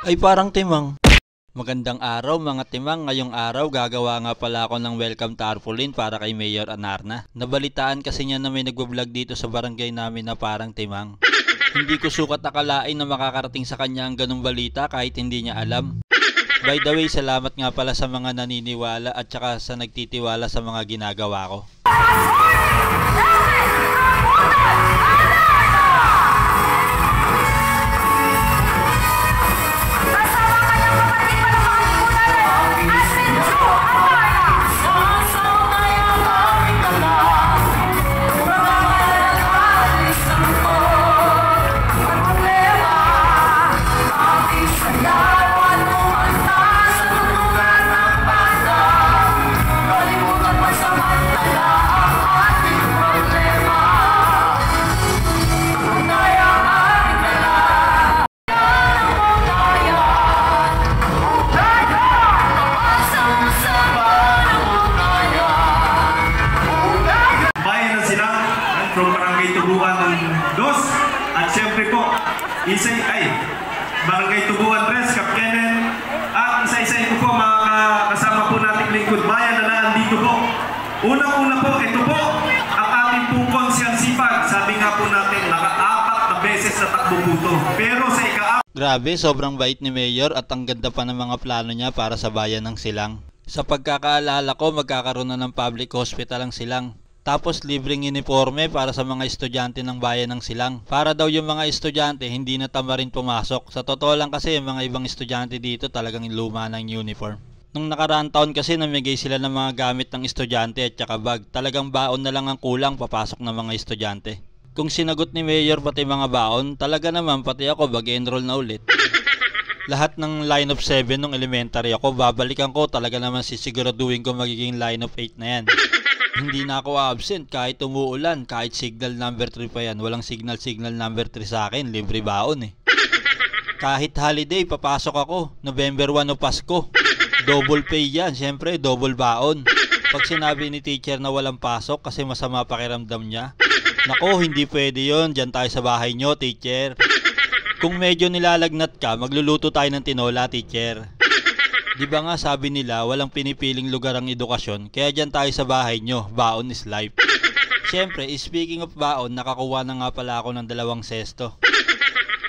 Ay parang timang. Magandang araw mga timang, ngayong araw gagawa nga pala ako ng welcome tarpaulin para kay Mayor Anarna. Nabalitaan kasi niya na may nagbablog dito sa barangay namin na parang timang. Hindi ko sukat akalain na makakarating sa kanya ang ganung balita kahit hindi niya alam. By the way, salamat nga pala sa mga naniniwala at saka sa nagtitiwala sa mga ginagawa ko. At syempre po, Barangay Tubuan Tres, Kapkenen, at isa-isahin ko po mga kasama po nating lingkod bayan na nandito po. Unang-una po, ito po, ang ating pong konsyensipag. Sabi nga po natin, naka-4 na beses na takbo po ito. Pero sa Grabe, sobrang bait ni Mayor at ang ganda pa ng mga plano niya para sa bayan ng Silang. Sa pagkakaalala ko, magkakaroon na ng public hospital ang Silang. Tapos libreng uniforme para sa mga estudyante ng bayan ng Silang. Para daw yung mga estudyante hindi na tamarin pumasok. Sa totoo lang kasi yung mga ibang estudyante dito talagang luma ng uniform. Nung nakaraang taon kasi namigay sila ng mga gamit ng estudyante at saka bag. Talagang baon na lang ang kulang papasok ng mga estudyante. Kung sinagot ni Mayor pati mga baon, talaga naman pati ako mag-enroll na ulit. Lahat ng line of 7 nung elementary ako, babalikan ko, talaga naman sisiguraduhin ko magiging line of 8 na yan. Hindi na ako absent kahit umuulan, kahit signal number 3 pa yan. Walang signal number 3 sa akin, libre baon eh. Kahit holiday, papasok ako. November 1 o Pasko. Double pay yan, syempre double baon. Pag sinabi ni teacher na walang pasok kasi masama pakiramdam niya, nako, hindi pwede yon, dyan tayo sa bahay nyo, teacher. Kung medyo nilalagnat ka, magluluto tayo ng tinola, teacher. Di ba nga sabi nila, walang pinipiling lugar ang edukasyon, kaya dyan tayo sa bahay nyo, baon is life. Siyempre, speaking of baon, nakakuha na nga pala ako ng 2 sesto.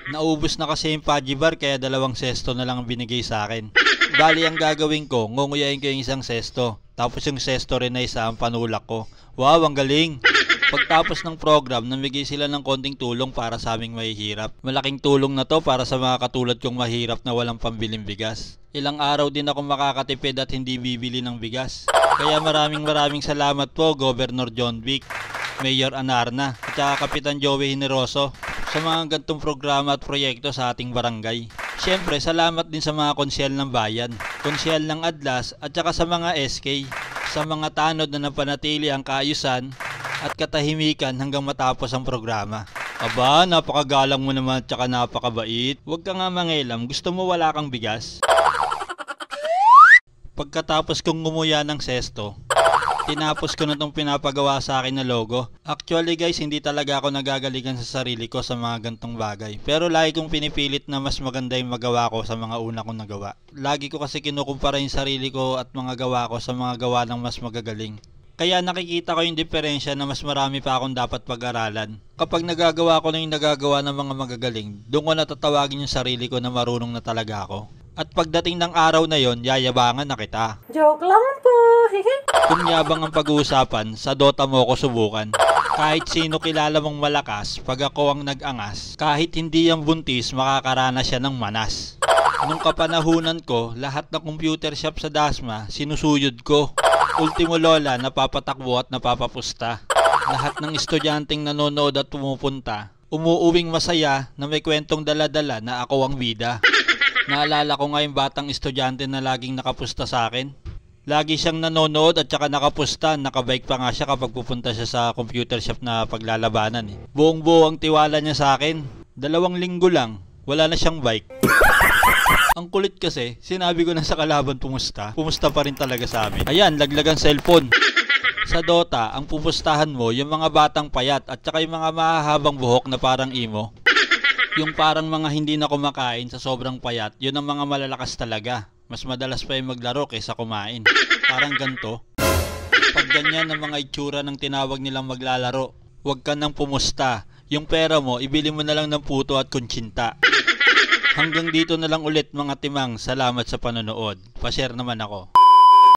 Naubos na kasi yung Pudgy Bar, kaya 2 sesto na lang ang binigay sa akin. Bali, ang gagawin ko, ngunguyain ko yung 1 sesto. Tapos yung sesto rin na isa ang panulak ko. Wow, ang galing! Pagtapos ng program, namigay sila ng konting tulong para sa aming mahihirap. Malaking tulong na to para sa mga katulad kong mahirap na walang pambiling bigas. Ilang araw din ako makakatipid at hindi bibili ng bigas. Kaya maraming salamat po Governor John Vic, Mayor Anarna, at saka Kapitan Joey Generoso sa mga gantong programa at proyekto sa ating barangay. Siyempre, salamat din sa mga konsyel ng bayan, konsyel ng Adlas at saka sa mga SK, sa mga tanod na napanatili ang kaayusan at katahimikan hanggang matapos ang programa. Aba, napakagalang mo naman at saka napakabait. Huwag ka nga mangilam, gusto mo wala kang bigas? Pagkatapos kong ngumuya ng sesto, tinapos ko na itong pinapagawa sa akin na logo. Actually guys, hindi talaga ako nagagalingan sa sarili ko sa mga gantong bagay. Pero lagi kong pinipilit na mas maganda yung magawa ko sa mga una kong nagawa. Lagi ko kasi kinukumpara yung sarili ko at mga gawa ko sa mga gawa ng mas magagaling. Kaya nakikita ko yung diferensya na mas marami pa akong dapat pag-aralan. Kapag nagagawa ko na yung nagagawa ng mga magagaling, doon ko natatawagin yung sarili ko na marunong na talaga ako. At pagdating ng araw na yon, yayabangan na kita. Joke lang po. Kung yabang ang pag-uusapan, sa Dota mo ko subukan. Kahit sino kilala mong malakas, pag ako ang nag-angas, kahit hindi yung buntis, makakaranas siya ng manas. Nung kapanahunan ko, lahat ng computer shop sa Dasma, sinusuyod ko. Ultimo lola, napapatakbo at napapapusta. Lahat ng estudyanteng nanonood at pumupunta, umuuwing masaya na may kwentong dala-dala na ako ang bida. Naalala ko nga yung batang estudyante na laging nakapusta sa akin. Lagi siyang nanonood at saka nakapusta, nakabike pa nga siya kapag pupunta siya sa computer shop na paglalabanan eh. Buong-buo ang tiwala niya sa akin. 2 linggo lang, wala na siyang bike. Ang kulit kasi, sinabi ko na sa kalaban pumusta pa rin talaga sa amin. Ayan, laglagan cellphone. Sa Dota, ang pupustahan mo yung mga batang payat at saka yung mga mahahabang buhok na parang emo. Yung parang mga hindi na kumakain sa sobrang payat, yun ang mga malalakas talaga. Mas madalas pa yung maglaro kaysa kumain. Parang ganto. Pag ganyan ang mga itsura ng tinawag nilang maglalaro, huwag ka nang pumusta. Yung pera mo, ibili mo na lang ng puto at kuntsinta. Hanggang dito na lang ulit mga timang. Salamat sa panonood. Pa-share naman ako.